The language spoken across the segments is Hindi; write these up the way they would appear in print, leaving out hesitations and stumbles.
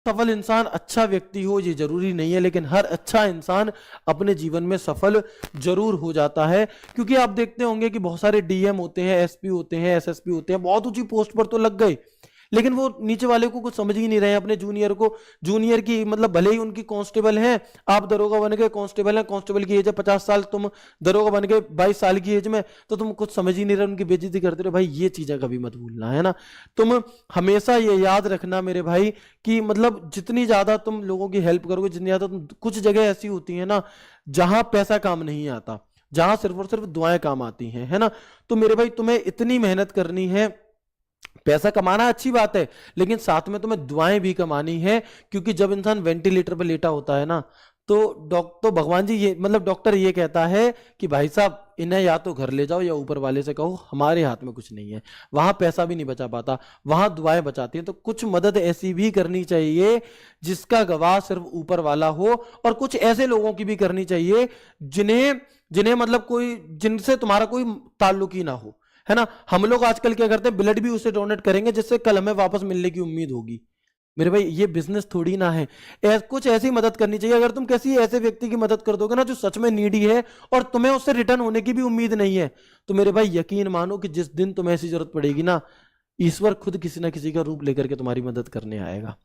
सफल इंसान अच्छा व्यक्ति हो ये जरूरी नहीं है, लेकिन हर अच्छा इंसान अपने जीवन में सफल जरूर हो जाता है। क्योंकि आप देखते होंगे कि बहुत सारे डीएम होते हैं, एसपी होते हैं, एसएसपी होते हैं, बहुत ऊंची पोस्ट पर तो लग गए, लेकिन वो नीचे वाले को कुछ समझ ही नहीं रहे हैं, अपने जूनियर को। जूनियर की मतलब भले ही उनकी कांस्टेबल हैं, आप दरोगा बन गए, कांस्टेबल हैं, कांस्टेबल की एज है 50 साल, तुम दरोगा बन गए 22 साल की एज में, तो तुम कुछ समझ ही नहीं रहे, उनकी बेइज्जती करते रहे। भाई ये चीजें कभी मत भूलना, है ना। तुम हमेशा ये याद रखना मेरे भाई कि मतलब जितनी ज्यादा तुम लोगों की हेल्प करोगे, जितनी ज्यादा तुम, कुछ जगह ऐसी होती है ना जहां पैसा काम नहीं आता, जहां सिर्फ और सिर्फ दुआएं काम आती हैं, है ना। तो मेरे भाई तुम्हें इतनी मेहनत करनी है, पैसा कमाना अच्छी बात है, लेकिन साथ में तुम्हें दुआएं भी कमानी है। क्योंकि जब इंसान वेंटिलेटर पर लेटा होता है ना, तो डॉक्टर, भगवान जी ये मतलब डॉक्टर ये कहता है कि भाई साहब इन्हें या तो घर ले जाओ या ऊपर वाले से कहो, हमारे हाथ में कुछ नहीं है। वहां पैसा भी नहीं बचा पाता, वहां दुआएं बचाती हैं। तो कुछ मदद ऐसी भी करनी चाहिए जिसका गवाह सिर्फ ऊपर वाला हो, और कुछ ऐसे लोगों की भी करनी चाहिए जिन्हें जिन्हें मतलब कोई, जिनसे तुम्हारा कोई ताल्लुक ही ना हो, है ना। हम लोग आजकल क्या करते हैं, ब्लड भी उसे डोनेट करेंगे जिससे कल हमें वापस मिलने की उम्मीद होगी। मेरे भाई ये बिजनेस थोड़ी ना है। कुछ ऐसी मदद करनी चाहिए। अगर तुम किसी ऐसे व्यक्ति की मदद कर दोगे ना जो सच में नीडी है और तुम्हें उससे रिटर्न होने की भी उम्मीद नहीं है, तो मेरे भाई यकीन मानो कि जिस दिन तुम्हें ऐसी जरूरत पड़ेगी ना, ईश्वर खुद किसी ना किसी का रूप लेकर के तुम्हारी मदद करने आएगा,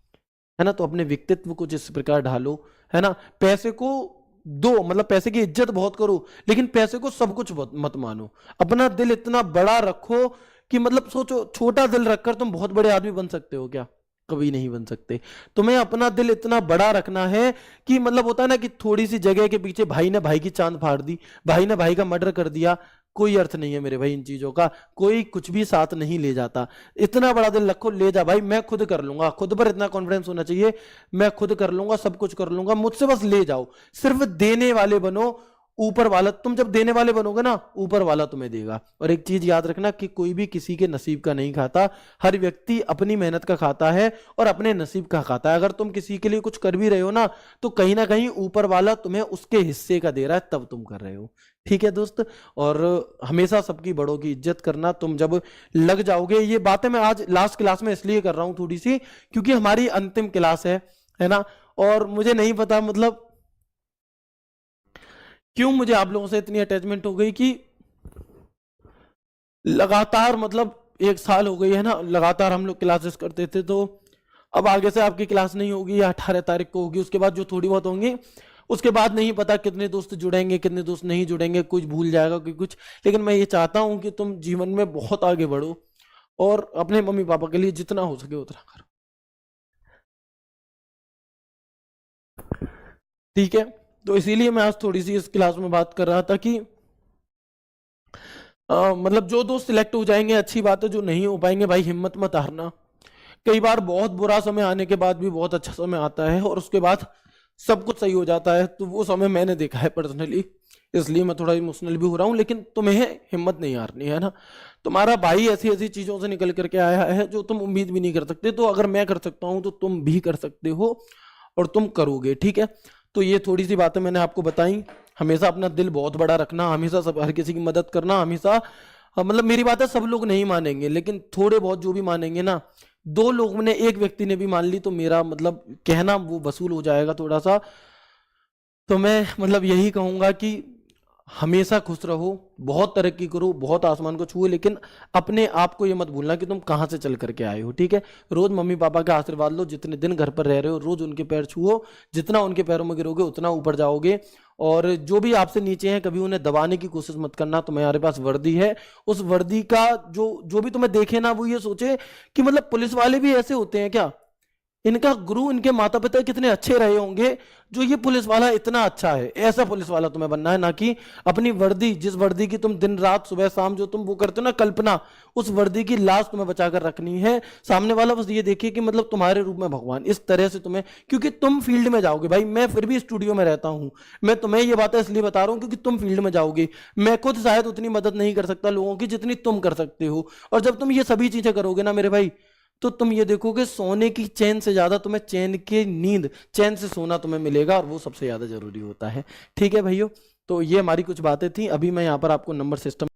है ना। तो अपने व्यक्तित्व को जिस प्रकार ढालो, है ना। पैसे को दो, मतलब पैसे की इज्जत बहुत करो, लेकिन पैसे को सब कुछ मत मानो। अपना दिल इतना बड़ा रखो कि मतलब सोचो, छोटा दिल रखकर तुम बहुत बड़े आदमी बन सकते हो क्या? कभी नहीं बन सकते। तुम्हें अपना दिल इतना बड़ा रखना है कि मतलब होता है ना कि थोड़ी सी जगह के पीछे भाई ने भाई की चांद फाड़ दी, भाई ने भाई का मर्डर कर दिया, कोई अर्थ नहीं है मेरे भाई इन चीजों का। कोई कुछ भी साथ नहीं ले जाता। इतना बड़ा दिल रखो, ले जा भाई, मैं खुद कर लूंगा। खुद पर इतना कॉन्फिडेंस होना चाहिए, मैं खुद कर लूंगा, सब कुछ कर लूंगा, मुझसे बस ले जाओ। सिर्फ देने वाले बनो, ऊपर वाला, तुम जब देने वाले बनोगे ना, ऊपर वाला तुम्हें देगा। और एक चीज याद रखना कि कोई भी किसी के नसीब का नहीं खाता, हर व्यक्ति अपनी मेहनत का खाता है और अपने नसीब का खाता है। अगर तुम किसी के लिए कुछ कर भी रहे हो ना, तो कहीं ना कहीं ऊपर वाला तुम्हें उसके हिस्से का दे रहा है, तब तुम कर रहे हो। ठीक है दोस्त। और हमेशा सबकी बड़ों की इज्जत करना। तुम जब लग जाओगे, ये बातें मैं आज लास्ट क्लास में इसलिए कर रहा हूं थोड़ी सी, क्योंकि हमारी अंतिम क्लास है ना। और मुझे नहीं पता मतलब क्यों मुझे आप लोगों से इतनी अटैचमेंट हो गई कि लगातार मतलब 1 साल हो गई है ना, लगातार हम लोग क्लासेस करते थे। तो अब आगे से आपकी क्लास नहीं होगी, या 18 तारीख को होगी, उसके बाद जो थोड़ी बहुत होंगी, उसके बाद नहीं पता कितने दोस्त जुड़ेंगे कितने दोस्त नहीं जुड़ेंगे, कुछ भूल जाएगा कोई कुछ। लेकिन मैं ये चाहता हूं कि तुम जीवन में बहुत आगे बढ़ो और अपने मम्मी पापा के लिए जितना हो सके उतना करो। ठीक है। तो इसीलिए मैं आज थोड़ी सी इस क्लास में बात कर रहा था कि मतलब जो दोस्त सिलेक्ट हो जाएंगे अच्छी बात है, जो नहीं हो पाएंगे भाई हिम्मत मत हारना। कई बार बहुत बुरा समय आने के बाद भी बहुत अच्छा समय आता है और उसके बाद सब कुछ सही हो जाता है। तो वो समय मैंने देखा है पर्सनली, इसलिए मैं थोड़ा इमोशनल भी हो रहा हूँ। लेकिन तुम्हें हिम्मत नहीं हारनी है ना। तुम्हारा भाई ऐसी ऐसी चीजों से निकल करके आया है जो तुम उम्मीद भी नहीं कर सकते। तो अगर मैं कर सकता हूं तो तुम भी कर सकते हो और तुम करोगे। ठीक है। तो ये थोड़ी सी बातें मैंने आपको बताई। हमेशा अपना दिल बहुत बड़ा रखना, हमेशा सब हर किसी की मदद करना, हमेशा मतलब मेरी बात है, सब लोग नहीं मानेंगे लेकिन थोड़े बहुत जो भी मानेंगे ना, 2 लोग ने, एक व्यक्ति ने भी मान ली तो मेरा मतलब कहना वो वसूल हो जाएगा थोड़ा सा। तो मैं मतलब यही कहूंगा कि हमेशा खुश रहो, बहुत तरक्की करो, बहुत आसमान को छुओ, लेकिन अपने आप को ये मत भूलना कि तुम कहाँ से चल करके आए हो। ठीक है। रोज मम्मी पापा का आशीर्वाद लो, जितने दिन घर पर रह रहे हो रोज उनके पैर छुओ, जितना उनके पैरों में गिरोगे उतना ऊपर जाओगे। और जो भी आपसे नीचे हैं कभी उन्हें दबाने की कोशिश मत करना। तुम्हारे पास वर्दी है, उस वर्दी का जो जो भी तुम्हें देखे ना वो ये सोचे कि मतलब पुलिस वाले भी ऐसे होते हैं क्या, इनका गुरु इनके माता पिता कितने अच्छे रहे होंगे जो ये पुलिस वाला इतना अच्छा है। ऐसा पुलिस वाला तुम्हें बनना है, ना कि अपनी वर्दी, जिस वर्दी की तुम दिन रात सुबह शाम जो तुम वो करते हो ना कल्पना, उस वर्दी की लाश तुम्हें बचा कर रखनी है। सामने वाला बस ये देखिए कि मतलब तुम्हारे रूप में भगवान, इस तरह से तुम्हें, क्योंकि तुम फील्ड में जाओगे भाई। मैं फिर भी स्टूडियो में रहता हूं, मैं तुम्हें ये बातें इसलिए बता रहा हूं क्योंकि तुम फील्ड में जाओगे। मैं खुद शायद उतनी मदद नहीं कर सकता लोगों की जितनी तुम कर सकते हो। और जब तुम ये सभी चीजें करोगे ना मेरे भाई, तो तुम ये देखोगे सोने की चैन से ज्यादा तुम्हें चैन की नींद, चैन से सोना तुम्हें मिलेगा, और वो सबसे ज्यादा जरूरी होता है। ठीक है भाइयों। तो ये हमारी कुछ बातें थी। अभी मैं यहाँ पर आपको नंबर सिस्टम